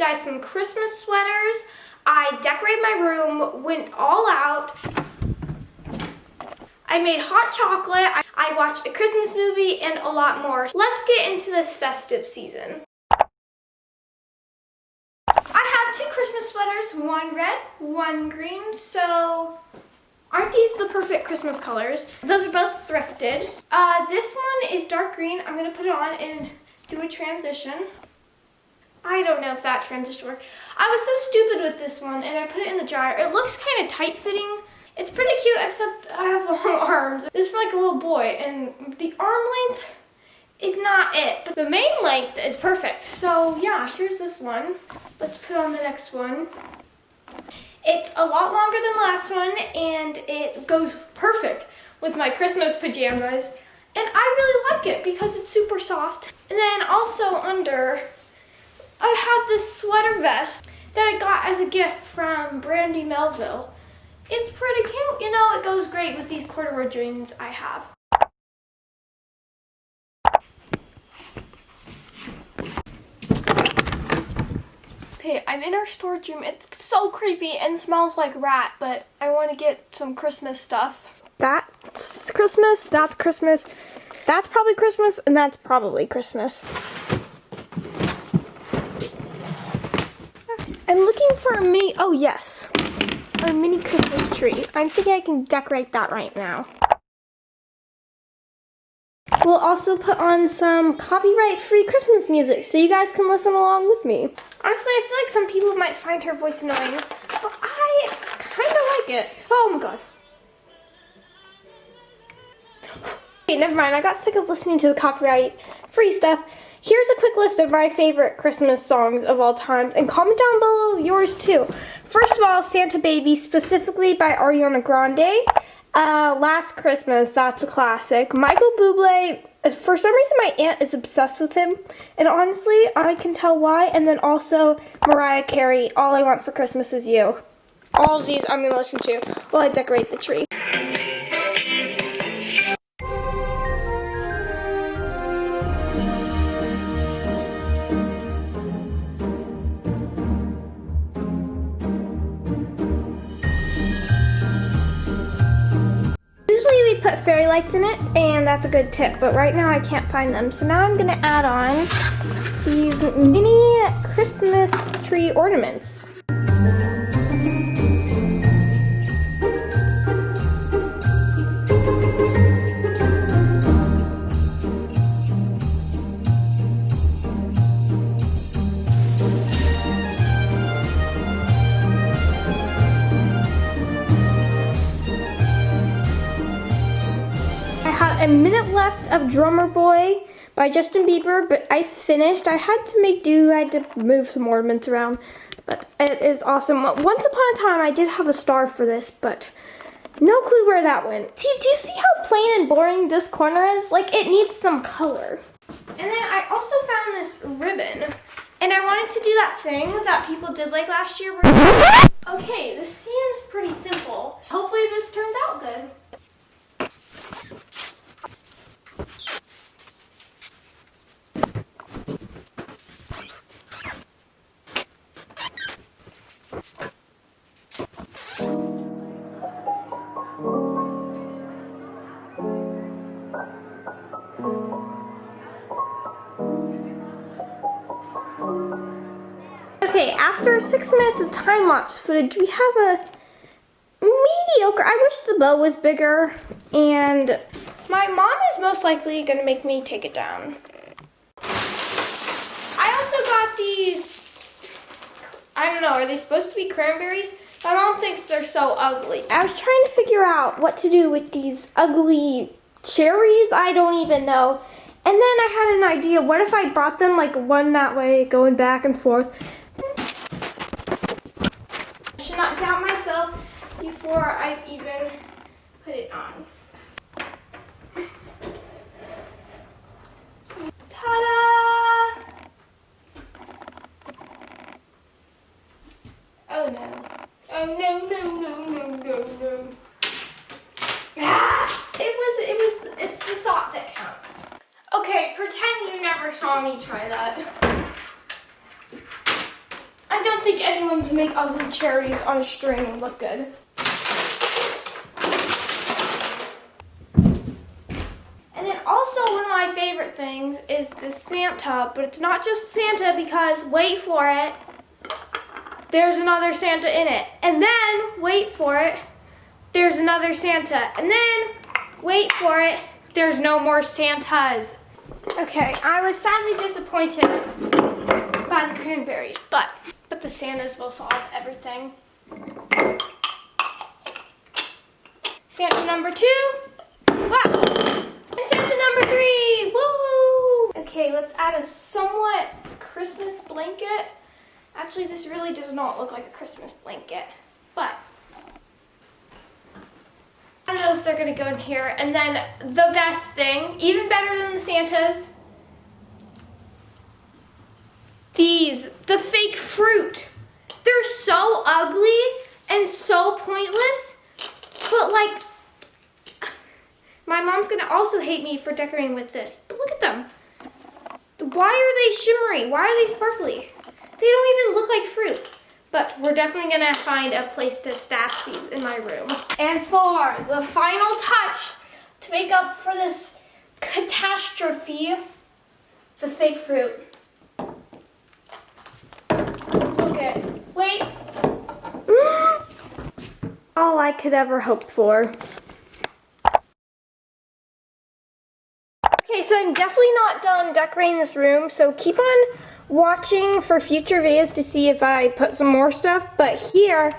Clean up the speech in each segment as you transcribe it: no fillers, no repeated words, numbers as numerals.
guys some Christmas sweaters. I decorated my room, went all out. I made hot chocolate. I watched a Christmas movie and a lot more. Let's get into this festive season. I have 2 Christmas sweaters, one red, one green, so aren't these the perfect Christmas colors? Those are both thrifted. This one is dark green. I'm gonna put it on and do a transition. I don't know if that transition worked. I was so stupid with this one and I put it in the dryer. It looks kind of tight fitting. It's pretty cute except I have long arms. This is for like a little boy and the arm length is not it. But the main length is perfect. So yeah, here's this one. Let's put on the next one. It's a lot longer than the last one and it goes perfect with my Christmas pajamas. And I really like it because it's super soft. And then also under, I have this sweater vest that I got as a gift from Brandy Melville. It's pretty cute, you know, it goes great with these corduroy jeans I have. Okay, I'm in our storage room. It's so creepy and smells like rat, but I want to get some Christmas stuff. That's Christmas, that's Christmas, that's probably Christmas, and that's probably Christmas. I'm looking for a mini, oh yes, a mini Christmas tree. I'm thinking I can decorate that right now. We'll also put on some copyright-free Christmas music so you guys can listen along with me. Honestly, I feel like some people might find her voice annoying, but I kind of like it. Oh my god. Okay, never mind. I got sick of listening to the copyright-free stuff. Here's a quick list of my favorite Christmas songs of all time, and comment down below yours too. First of all, Santa Baby, specifically by Ariana Grande. Last Christmas, that's a classic. Michael Bublé, for some reason my aunt is obsessed with him, and honestly, I can tell why. And then also Mariah Carey, All I Want for Christmas Is You. All of these I'm going to listen to while I decorate the tree. Usually we put fairy lights in it, and that's a good tip, but right now I can't find them. So now I'm gonna add on these mini Christmas tree ornaments. A minute left of Drummer Boy by Justin Bieber, but I finished. I had to make do, I had to move some ornaments around, but it is awesome. Once upon a time, I did have a star for this, but no clue where that went. See, do you see how plain and boring this corner is? Like, it needs some color. And then I also found this ribbon, and I wanted to do that thing that people did like last year. Okay, this seems pretty simple. Hopefully this turns out good. Okay, after 6 minutes of time-lapse footage, we have a mediocre, I wish the bow was bigger, and my mom is most likely going to make me take it down. I also got these, I don't know, are they supposed to be cranberries? My mom thinks they're so ugly. I was trying to figure out what to do with these ugly cherries, I don't even know. And then I had an idea, what if I brought them like one that way, going back and forth? I should not doubt myself before I've even put it on. Ta-da! Oh no. Oh no, no, no, no, no, no. Ah! It's the thought that counts. Okay, pretend you never saw me try that. I don't think anyone can make ugly cherries on a string look good. And then also one of my favorite things is this Santa, but it's not just Santa because, wait for it, there's another Santa in it. And then, wait for it, there's another Santa. And then, wait for it, there's no more Santas. Okay, I was sadly disappointed by the cranberries, but the Santas will solve everything. Santa number 2, wow! And Santa number 3, woo! Okay, let's add a somewhat Christmas blanket. Actually, this really does not look like a Christmas blanket, but I don't know if they're gonna go in here. And then the best thing, even better than the Santas, the fake fruit. They're so ugly and so pointless, but like, my mom's gonna also hate me for decorating with this, but look at them. Why are they shimmery? Why are they sparkly? They don't even look like fruit. But we're definitely gonna find a place to stash these in my room. And for the final touch to make up for this catastrophe, the fake fruit. Okay, wait. All I could ever hope for. Okay, so I'm definitely not done decorating this room, so keep on watching for future videos to see if I put some more stuff, but here,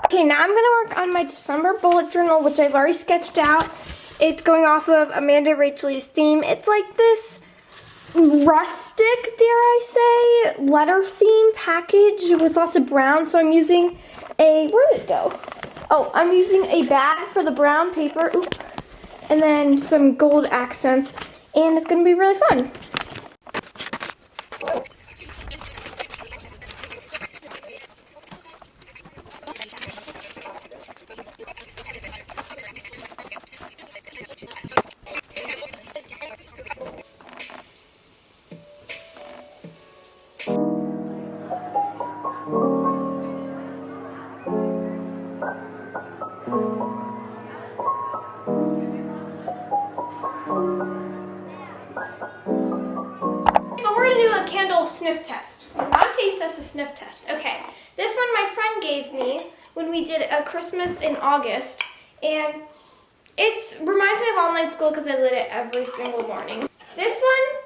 okay, now I'm gonna work on my December bullet journal, which I've already sketched out. It's going off of Amanda Rachel's theme. It's like this rustic, dare I say, letter theme package with lots of brown. So I'm using a, where did it go? Oh, I'm using a bag for the brown paper. Oop. And then some gold accents. And it's gonna be really fun. Candle sniff test. Not a taste test, a sniff test. Okay, this one my friend gave me when we did a Christmas in August, and it reminds me of online school because I lit it every single morning. This one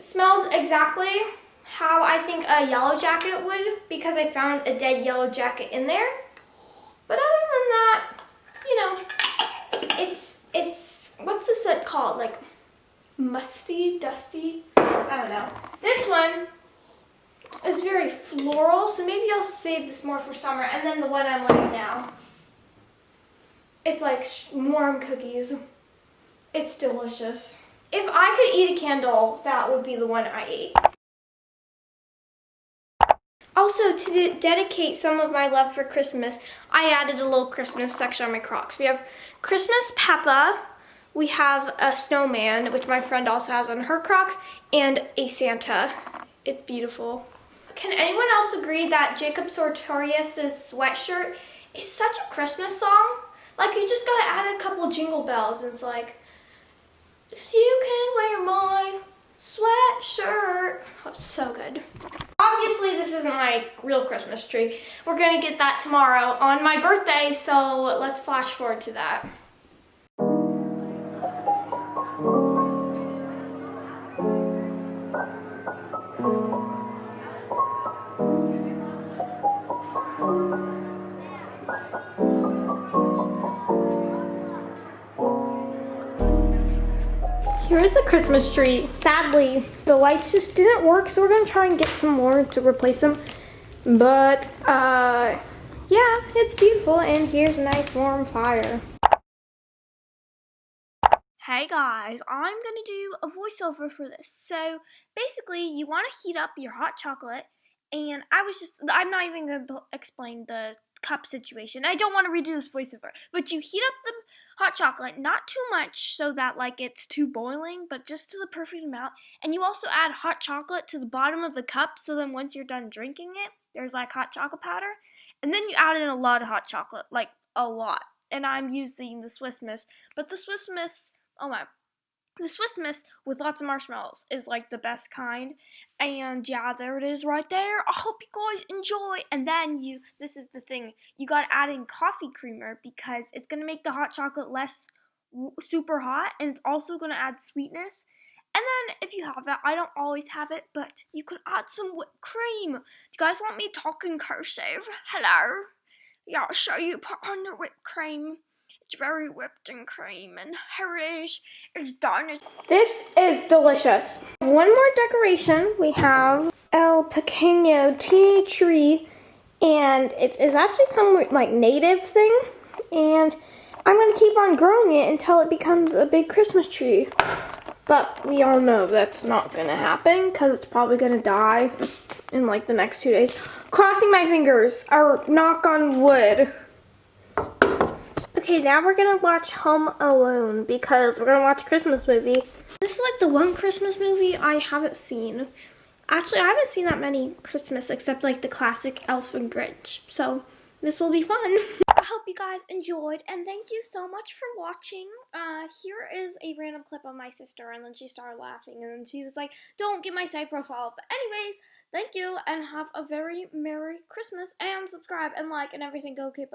smells exactly how I think a yellow jacket would, because I found a dead yellow jacket in there. But other than that, you know, it's what's the scent called? Like musty, dusty? I don't know. This one is very floral, so maybe I'll save this more for summer. And then the one I'm wearing now, it's like warm cookies. It's delicious. If I could eat a candle, that would be the one I ate. Also, to dedicate some of my love for Christmas, I added a little Christmas section on my Crocs. We have Christmas Peppa, we have a snowman, which my friend also has on her Crocs, and a Santa. It's beautiful. Can anyone else agree that Jacob Sartorius' Sweatshirt is such a Christmas song? Like, you just gotta add a couple jingle bells, and it's like, you can wear my sweatshirt. Oh, it's so good. Obviously, this isn't my real Christmas tree. We're gonna get that tomorrow on my birthday, so let's flash forward to that. Here is the Christmas tree. Sadly, the lights just didn't work, so we're gonna try and get some more to replace them. But, yeah, it's beautiful, and here's a nice warm fire. Hey guys, I'm gonna do a voiceover for this. So, basically, you wanna heat up your hot chocolate, and I'm not even gonna explain the cup situation. I don't want to redo this voiceover, but you heat up the hot chocolate, not too much so that like it's too boiling, but just to the perfect amount. And you also add hot chocolate to the bottom of the cup, so then once you're done drinking it, there's like hot chocolate powder. And then you add in a lot of hot chocolate, like a lot. And I'm using the Swiss Miss, but the Swiss Miss, oh my, the Swiss Miss with lots of marshmallows is like the best kind. And yeah, there it is right there. I hope you guys enjoy. And then this is the thing, you gotta add in coffee creamer because it's gonna make the hot chocolate less super hot, and it's also gonna add sweetness. And then if you have that, I don't always have it, but you can add some whipped cream. Do you guys want me talking cursive? Hello? Yeah, so you put on the whipped cream. It's very whipped and cream, and here it is. It's done. This is delicious. One more decoration. We have El Pequeño teeny tree, and it is actually some like native thing, and I'm gonna keep on growing it until it becomes a big Christmas tree. But we all know that's not gonna happen because it's probably gonna die in like the next 2 days. Crossing my fingers, or knock on wood. Okay, now we're gonna watch Home Alone because we're gonna watch a Christmas movie. This is like the one Christmas movie I haven't seen. Actually, I haven't seen that many Christmas except like the classic Elf and Grinch. So this will be fun. I hope you guys enjoyed, and thank you so much for watching. Here is a random clip of my sister, and then she started laughing, and then she was like, don't get my side profile. But anyways, thank you, and have a very Merry Christmas, and subscribe and like and everything. Go keep up.